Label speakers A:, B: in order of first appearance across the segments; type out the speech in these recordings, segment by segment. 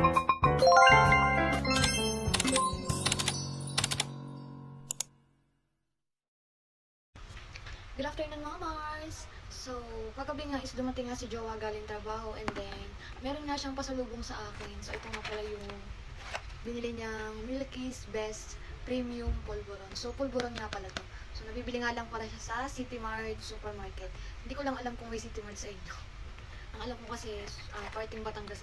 A: Good afternoon, mga Mars! So, kagabi nga is dumating nga si Jowa galing trabaho and then meron nga siyang pasalubong sa akin. So, ito nga pala yung binili niyang Milky's Best Premium Polvoron. So, polvoron nga pala to. So, nabibili nga lang pala siya sa City Mart Supermarket. Hindi ko lang alam kung may City Mart sa inyo. Ang alam ko kasi parting Batangas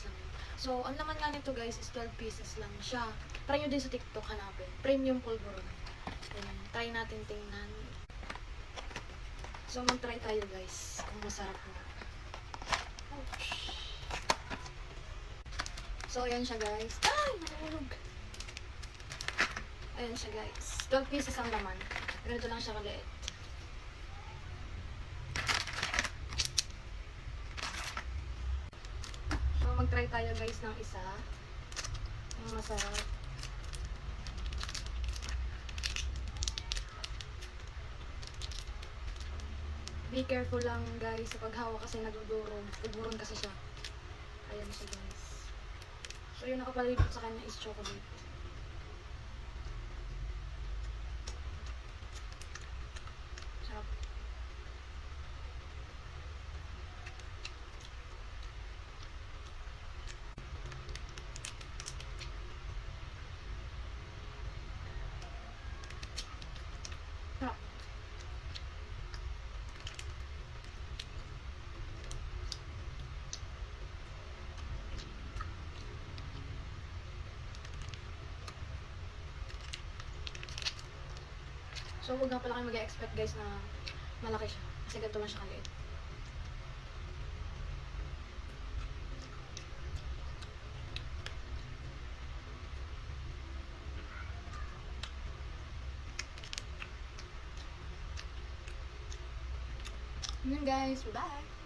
A: lang yun. So, ang laman nga nito guys is 12 pieces lang siya. Try nyo din sa TikTok hanapin. Premium Polvoron. Try natin tingnan. So, mag-try tayo guys kung masarap na. Ouch. So, ayan siya guys. Ay! Nahulog! Ayan siya guys. 12 pieces ang laman. Ganito lang siya kaliit. So, mag-try tayo guys ng isa. Ang masarap. Be careful lang guys sa paghawak kasi nagdudurog. Nagburon kasi siya. Ayan siya guys. So yung nakapalibot sa kanya is chocolate. Sarap. Sarap. So, huwag nga pala kayo mag-expect guys na malaki siya. Kasi ganito lang siya kaliit. Yun guys. Bye!